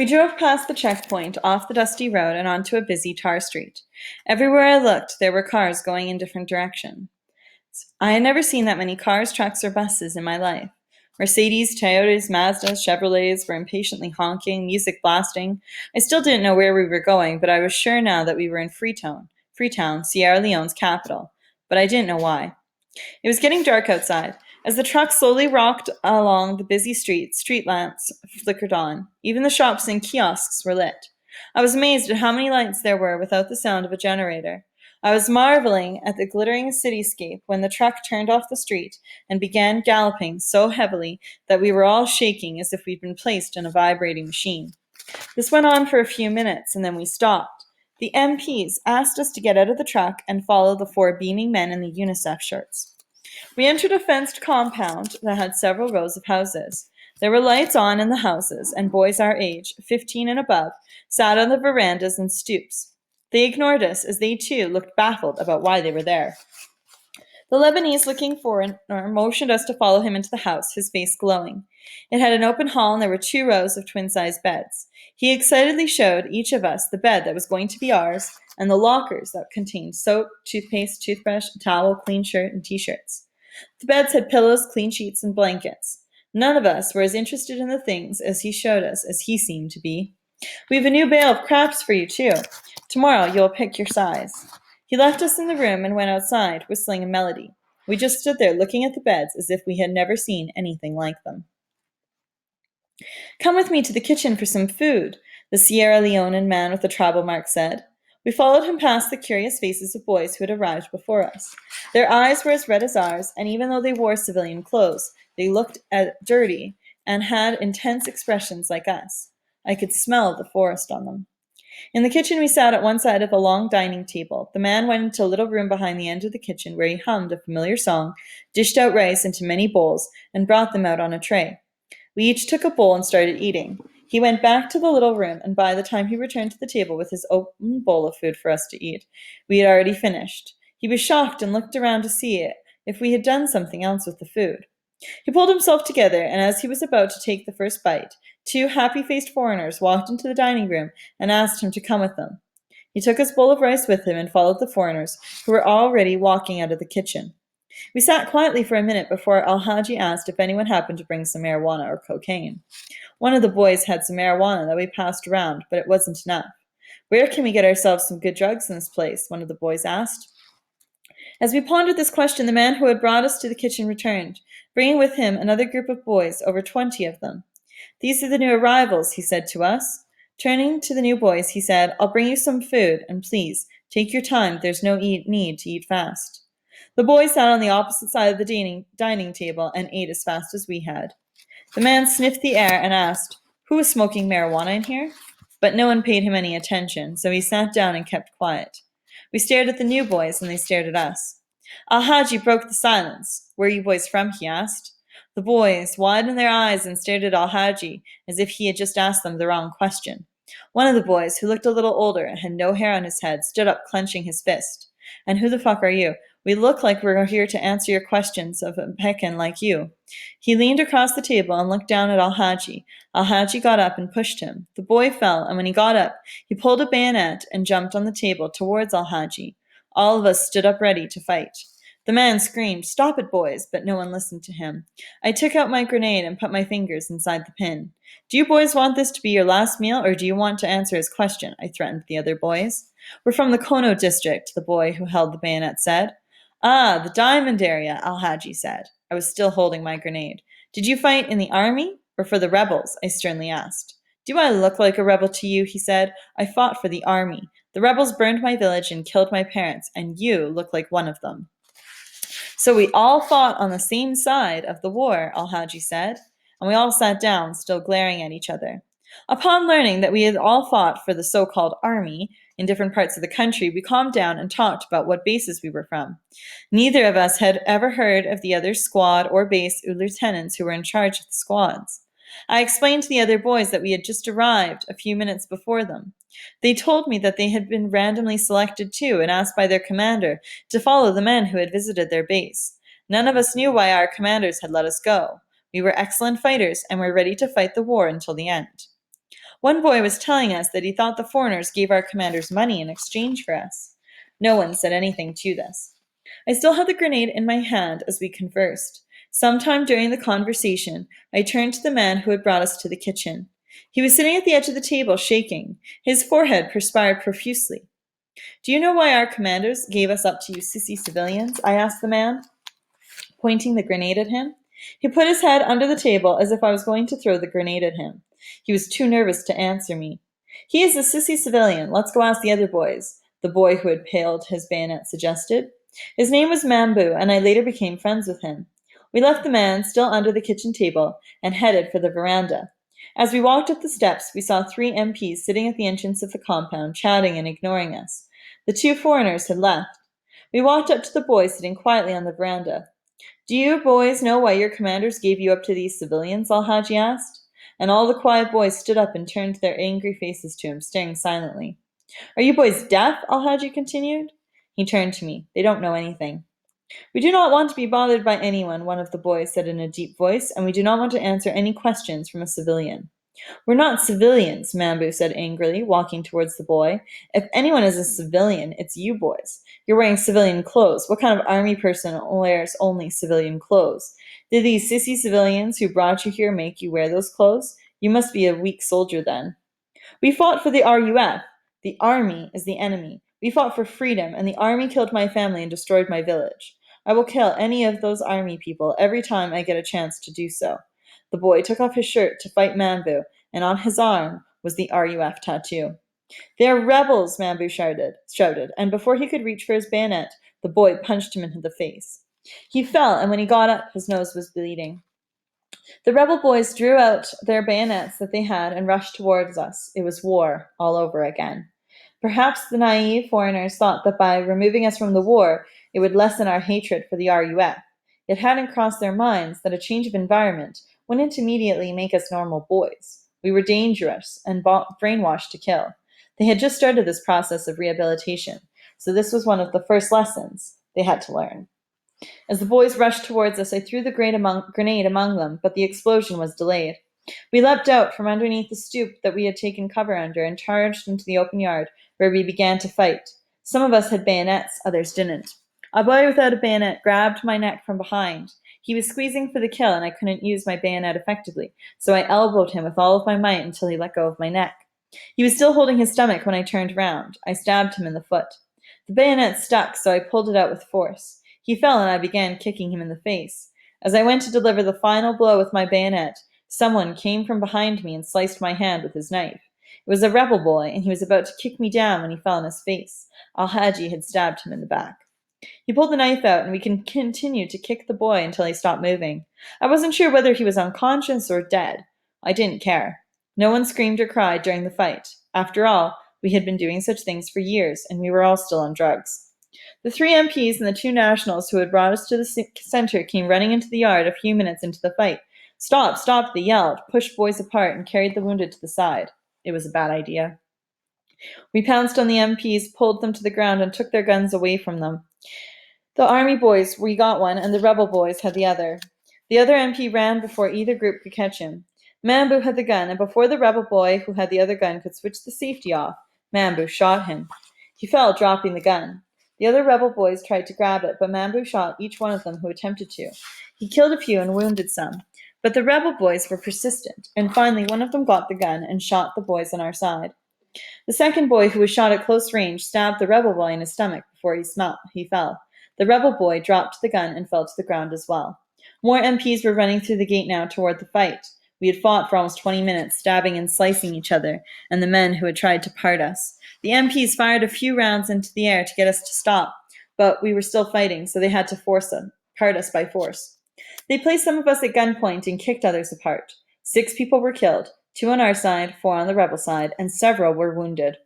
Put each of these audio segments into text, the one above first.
We drove past the checkpoint, off the dusty road, and onto a busy tar street. Everywhere I looked, there were cars going in different directions. I had never seen that many cars, trucks, or buses in my life. Mercedes, Toyotas, Mazdas, Chevrolets were impatiently honking, music blasting. I still didn't know where we were going, but I was sure now that we were in Freetown, Sierra Leone's capital. But I didn't know why. It was getting dark outside. As the truck slowly rocked along the busy street lamps flickered on. Even the shops and kiosks were lit. I was amazed at how many lights there were without the sound of a generator. I was marveling at the glittering cityscape when the truck turned off the street and began galloping so heavily that we were all shaking as if we'd been placed in a vibrating machine. This went on for a few minutes, and then we stopped. The MPs asked us to get out of the truck and follow the four beaming men in the UNICEF shirts. We entered a fenced compound that had several rows of houses. There were lights on in the houses, and boys our age, 15 and above, sat on the verandas and stoops. They ignored us as they too looked baffled about why they were there. The Lebanese-looking foreigner motioned us to follow him into the house, his face glowing. It had an open hall, and there were 2 rows of twin-sized beds. He excitedly showed each of us the bed that was going to be ours and the lockers that contained soap, toothpaste, toothbrush, towel, clean shirt, and t-shirts. The beds had pillows, clean sheets, and blankets. None of us were as interested in the things as he showed us as he seemed to be. "We have a new bale of crafts for you, too. Tomorrow you'll pick your size." He left us in the room and went outside, whistling a melody. We just stood there looking at the beds as if we had never seen anything like them. "Come with me to the kitchen for some food," the Sierra Leonean man with the tribal mark said. We followed him past the curious faces of boys who had arrived before us. Their eyes were as red as ours, and even though they wore civilian clothes, they looked dirty and had intense expressions like us. I could smell the forest on them. In the kitchen, we sat at one side of the long dining table. The man went into a little room behind the end of the kitchen where he hummed a familiar song, dished out rice into many bowls, and brought them out on a tray. We each took a bowl and started eating. He went back to the little room, and by the time he returned to the table with his open bowl of food for us to eat, we had already finished. He was shocked and looked around to see if we had done something else with the food. He pulled himself together, and as he was about to take the first bite, 2 happy-faced foreigners walked into the dining room and asked him to come with them. He took his bowl of rice with him and followed the foreigners, who were already walking out of the kitchen. We sat quietly for a minute before Al-Haji asked if anyone happened to bring some marijuana or cocaine. One of the boys had some marijuana that we passed around, but it wasn't enough. "Where can we get ourselves some good drugs in this place?" one of the boys asked. As we pondered this question, the man who had brought us to the kitchen returned, bringing with him another group of boys, over 20 of them. "These are the new arrivals," he said to us. Turning to the new boys, he said, "I'll bring you some food, and please, take your time. There's no need to eat fast." The boys sat on the opposite side of the dining table and ate as fast as we had. The man sniffed the air and asked, "Who is smoking marijuana in here?" But no one paid him any attention, so he sat down and kept quiet. We stared at the new boys, and they stared at us. Al-Haji broke the silence. "Where are you boys from?" he asked. The boys widened their eyes and stared at Al-Haji as if he had just asked them the wrong question. One of the boys, who looked a little older and had no hair on his head, stood up clenching his fist. "And who the fuck are you? We look like we're here to answer your questions of a Pekin like you." He leaned across the table and looked down at Al-Haji. Al-Haji got up and pushed him. The boy fell, and when he got up, he pulled a bayonet and jumped on the table towards Al-Haji. All of us stood up ready to fight. The man screamed, "Stop it, boys," but no one listened to him. I took out my grenade and put my fingers inside the pin. "Do you boys want this to be your last meal, or do you want to answer his question?" I threatened the other boys. "We're from the Kono district," the boy who held the bayonet said. "Ah, the diamond area," Al-Haji said. I was still holding my grenade. "Did you fight in the army or for the rebels?" I sternly asked. "Do I look like a rebel to you?" he said. "I fought for the army. The rebels burned my village and killed my parents, and you look like one of them." "So we all fought on the same side of the war," Al-Haji said, and we all sat down, still glaring at each other. Upon learning that we had all fought for the so-called army in different parts of the country, we calmed down and talked about what bases we were from. Neither of us had ever heard of the other squad or base or lieutenants who were in charge of the squads. I explained to the other boys that we had just arrived a few minutes before them. They told me that they had been randomly selected too and asked by their commander to follow the men who had visited their base. None of us knew why our commanders had let us go. We were excellent fighters and were ready to fight the war until the end. One boy was telling us that he thought the foreigners gave our commanders money in exchange for us. No one said anything to this. I still had the grenade in my hand as we conversed. Sometime during the conversation, I turned to the man who had brought us to the kitchen. He was sitting at the edge of the table, shaking. His forehead perspired profusely. Do you know why our commanders gave us up to you sissy civilians? I asked the man, pointing the grenade at him. He put his head under the table as if I was going to throw the grenade at him. He was too nervous to answer me. He is a sissy civilian. Let's go ask the other boys, the boy who had paled his bayonet suggested. His name was Mambu, and I later became friends with him. We left the man still under the kitchen table and headed for the veranda. As we walked up the steps, we saw 3 MPs sitting at the entrance of the compound, chatting and ignoring us. The 2 foreigners had left. We walked up to the boy sitting quietly on the veranda. Do you boys know why your commanders gave you up to these civilians? Al-Haji asked. And all the quiet boys stood up and turned their angry faces to him, staring silently. Are you boys deaf? Al-Haji continued. He turned to me. They don't know anything. We do not want to be bothered by anyone, one of the boys said in a deep voice, and we do not want to answer any questions from a civilian. We're not civilians, Mambu said angrily, walking towards the boy. If anyone is a civilian, it's you boys. You're wearing civilian clothes. What kind of army person wears only civilian clothes? Did these sissy civilians who brought you here make you wear those clothes? You must be a weak soldier then. We fought for the RUF. The army is the enemy. We fought for freedom, and the army killed my family and destroyed my village. I will kill any of those army people every time I get a chance to do so. The boy took off his shirt to fight Mambu, and on his arm was the RUF tattoo. They are rebels, Mambu shouted, and before he could reach for his bayonet, the boy punched him in the face. He fell, and when he got up, his nose was bleeding. The rebel boys drew out their bayonets that they had and rushed towards us. It was war all over again. Perhaps the naive foreigners thought that by removing us from the war, it would lessen our hatred for the RUF. It hadn't crossed their minds that a change of environment wouldn't immediately make us normal boys. We were dangerous and brainwashed to kill. They had just started this process of rehabilitation, so this was one of the first lessons they had to learn. As the boys rushed towards us, I threw the grenade among them, but the explosion was delayed. We leapt out from underneath the stoop that we had taken cover under and charged into the open yard, where we began to fight. Some of us had bayonets, others didn't. A boy without a bayonet grabbed my neck from behind. He was squeezing for the kill, and I couldn't use my bayonet effectively, so I elbowed him with all of my might until he let go of my neck. He was still holding his stomach when I turned round. I stabbed him in the foot. The bayonet stuck, so I pulled it out with force. He fell, and I began kicking him in the face. As I went to deliver the final blow with my bayonet, someone came from behind me and sliced my hand with his knife. It was a rebel boy, and he was about to kick me down when he fell on his face. Al-Haji had stabbed him in the back. He pulled the knife out, and we continued to kick the boy until he stopped moving. I wasn't sure whether he was unconscious or dead. I didn't care. No one screamed or cried during the fight. After all, we had been doing such things for years, and we were all still on drugs. The 3 MPs and the 2 nationals who had brought us to the center came running into the yard a few minutes into the fight. Stop, stop, they yelled, pushed boys apart, and carried the wounded to the side. It was a bad idea. We pounced on the MPs, pulled them to the ground, and took their guns away from them. The army boys, we got one, and the rebel boys had the other. The other MP ran before either group could catch him. Mambu had the gun, and before the rebel boy who had the other gun could switch the safety off, Mambu shot him. He fell, dropping the gun. The other rebel boys tried to grab it, but Mambu shot each one of them who attempted to. He killed a few and wounded some. But the rebel boys were persistent, and finally one of them got the gun and shot the boys on our side. The second boy, who was shot at close range, stabbed the rebel boy in his stomach before he fell. The rebel boy dropped the gun and fell to the ground as well. More MPs were running through the gate now toward the fight. We had fought for almost 20 minutes, stabbing and slicing each other and the men who had tried to part us. The MPs fired a few rounds into the air to get us to stop, but we were still fighting, so they had to part us by force. They placed some of us at gunpoint and kicked others apart. 6 people were killed, 2 on our side, 4 on the rebel side, and several were wounded,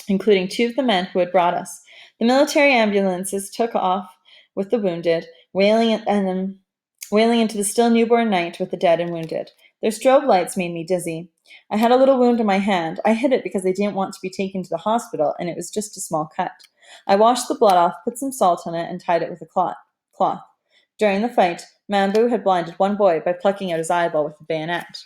including 2 of the men who had brought us. The military ambulances took off with the wounded, wailing into the still newborn night with the dead and wounded. Their strobe lights made me dizzy. I had a little wound in my hand. I hid it because I didn't want to be taken to the hospital, and it was just a small cut. I washed the blood off, put some salt on it, and tied it with a cloth. During the fight, Mambu had blinded one boy by plucking out his eyeball with a bayonet.